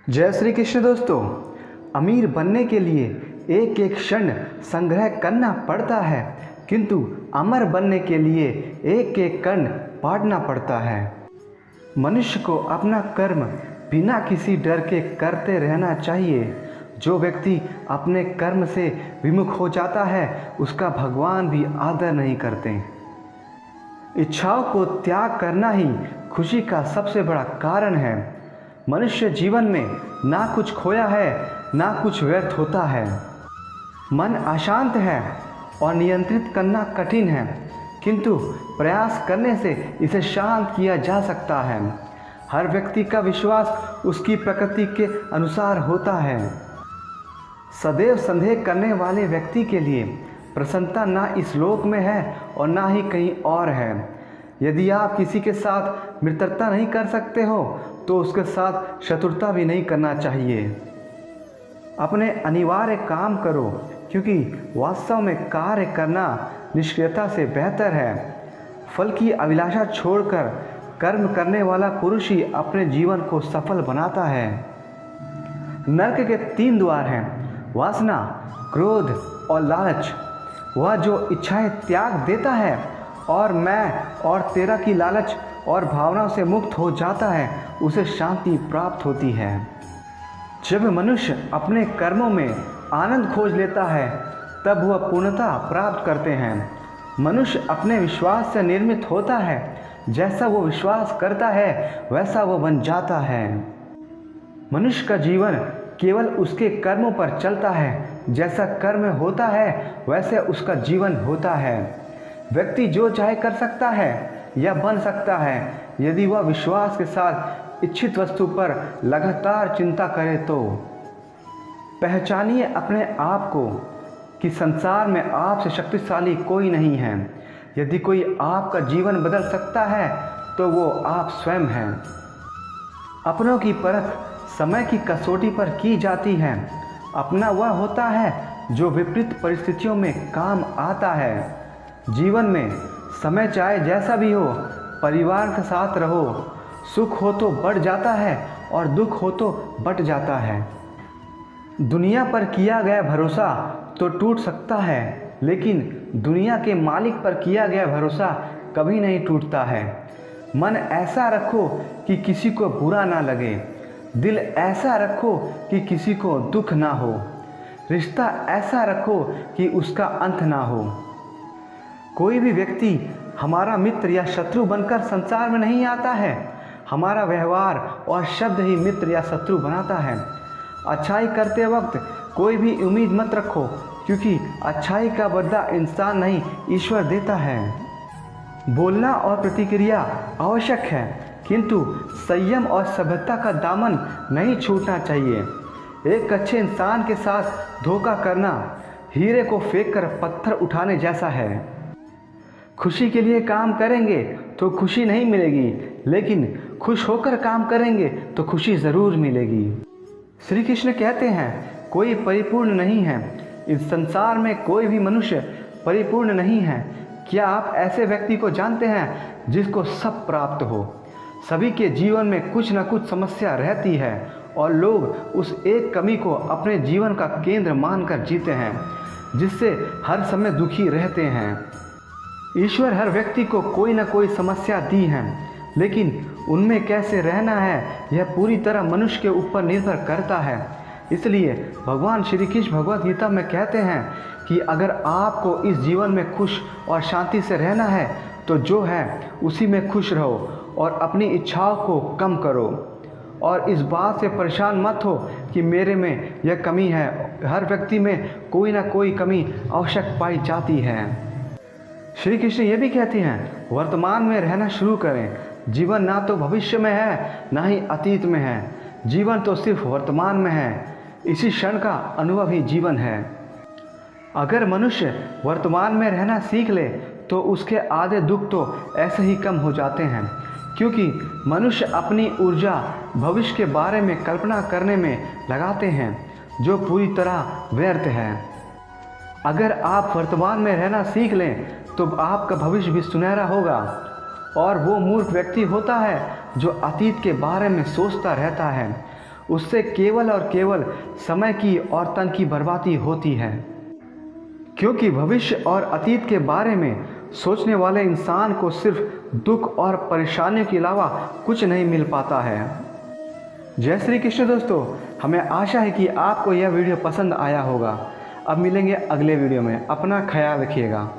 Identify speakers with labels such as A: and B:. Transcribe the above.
A: जय श्री कृष्ण दोस्तों। अमीर बनने के लिए एक एक क्षण संग्रह करना पड़ता है, किंतु अमर बनने के लिए एक एक कण पाटना पड़ता है। मनुष्य को अपना कर्म बिना किसी डर के करते रहना चाहिए। जो व्यक्ति अपने कर्म से विमुख हो जाता है उसका भगवान भी आदर नहीं करते। इच्छाओं को त्याग करना ही खुशी का सबसे बड़ा कारण है। मनुष्य जीवन में ना कुछ खोया है ना कुछ व्यर्थ होता है। मन अशांत है और नियंत्रित करना कठिन है, किंतु प्रयास करने से इसे शांत किया जा सकता है। हर व्यक्ति का विश्वास उसकी प्रकृति के अनुसार होता है। सदैव संदेह करने वाले व्यक्ति के लिए प्रसन्नता ना इस लोक में है और ना ही कहीं और है। यदि आप किसी के साथ मित्रता नहीं कर सकते हो तो उसके साथ शत्रुता भी नहीं करना चाहिए। अपने अनिवार्य काम करो, क्योंकि वास्तव में कार्य करना निष्क्रियता से बेहतर है। फल की अभिलाषा छोड़कर कर्म करने वाला पुरुष ही अपने जीवन को सफल बनाता है। नरक के 3 द्वार हैं, वासना, क्रोध और लालच। वह जो इच्छाएं त्याग देता है और मैं और तेरा की लालच और भावनाओं से मुक्त हो जाता है उसे शांति प्राप्त होती है। जब मनुष्य अपने कर्मों में आनंद खोज लेता है तब वह पूर्णता प्राप्त करते हैं। मनुष्य अपने विश्वास से निर्मित होता है। जैसा वो विश्वास करता है वैसा वो बन जाता है। मनुष्य का जीवन केवल उसके कर्मों पर चलता है। जैसा कर्म होता है वैसे उसका जीवन होता है। व्यक्ति जो चाहे कर सकता है या बन सकता है यदि वह विश्वास के साथ इच्छित वस्तु पर लगातार चिंता करे तो। पहचानिए अपने आप को कि संसार में आपसे शक्तिशाली कोई नहीं है। यदि कोई आपका जीवन बदल सकता है तो वो आप स्वयं हैं। अपनों की परख समय की कसौटी पर की जाती है। अपना वह होता है जो विपरीत परिस्थितियों में काम आता है। जीवन में समय चाहे जैसा भी हो, परिवार के साथ रहो। सुख हो तो बढ़ जाता है और दुख हो तो बट जाता है। दुनिया पर किया गया भरोसा तो टूट सकता है, लेकिन दुनिया के मालिक पर किया गया भरोसा कभी नहीं टूटता है। मन ऐसा रखो कि किसी को बुरा ना लगे। दिल ऐसा रखो कि किसी को दुख ना हो। रिश्ता ऐसा रखो कि उसका अंत ना हो। कोई भी व्यक्ति हमारा मित्र या शत्रु बनकर संसार में नहीं आता है। हमारा व्यवहार और शब्द ही मित्र या शत्रु बनाता है। अच्छाई करते वक्त कोई भी उम्मीद मत रखो, क्योंकि अच्छाई का बदला इंसान नहीं ईश्वर देता है। बोलना और प्रतिक्रिया आवश्यक है, किंतु संयम और सभ्यता का दामन नहीं छूटना चाहिए। एक अच्छे इंसान के साथ धोखा करना हीरे को फेंककर पत्थर उठाने जैसा है। खुशी के लिए काम करेंगे तो खुशी नहीं मिलेगी, लेकिन खुश होकर काम करेंगे तो खुशी ज़रूर मिलेगी। श्री कृष्ण कहते हैं कोई परिपूर्ण नहीं है। इस संसार में कोई भी मनुष्य परिपूर्ण नहीं है। क्या आप ऐसे व्यक्ति को जानते हैं जिसको सब प्राप्त हो? सभी के जीवन में कुछ न कुछ समस्या रहती है और लोग उस एक कमी को अपने जीवन का केंद्र मानकर जीते हैं, जिससे हर समय दुखी रहते हैं। ईश्वर हर व्यक्ति को कोई न कोई समस्या दी है, लेकिन उनमें कैसे रहना है यह पूरी तरह मनुष्य के ऊपर निर्भर करता है। इसलिए भगवान श्री कृष्ण भगवद गीता में कहते हैं कि अगर आपको इस जीवन में खुश और शांति से रहना है तो जो है उसी में खुश रहो और अपनी इच्छाओं को कम करो। और इस बात से परेशान मत हो कि मेरे में यह कमी है। हर व्यक्ति में कोई ना कोई कमी आवश्यक पाई जाती है। श्री कृष्ण ये भी कहते हैं वर्तमान में रहना शुरू करें। जीवन ना तो भविष्य में है ना ही अतीत में है। जीवन तो सिर्फ वर्तमान में है। इसी क्षण का अनुभव ही जीवन है। अगर मनुष्य वर्तमान में रहना सीख ले तो उसके आधे दुख तो ऐसे ही कम हो जाते हैं, क्योंकि मनुष्य अपनी ऊर्जा भविष्य के बारे में कल्पना करने में लगाते हैं, जो पूरी तरह व्यर्थ है। अगर आप वर्तमान में रहना सीख लें तो आपका भविष्य भी सुनहरा होगा। और वो मूर्ख व्यक्ति होता है जो अतीत के बारे में सोचता रहता है। उससे केवल और केवल समय की और तन की बर्बादी होती है, क्योंकि भविष्य और अतीत के बारे में सोचने वाले इंसान को सिर्फ दुख और परेशानियों के अलावा कुछ नहीं मिल पाता है। जय श्री कृष्ण दोस्तों, हमें आशा है कि आपको यह वीडियो पसंद आया होगा। अब मिलेंगे अगले वीडियो में, अपना ख्याल रखिएगा।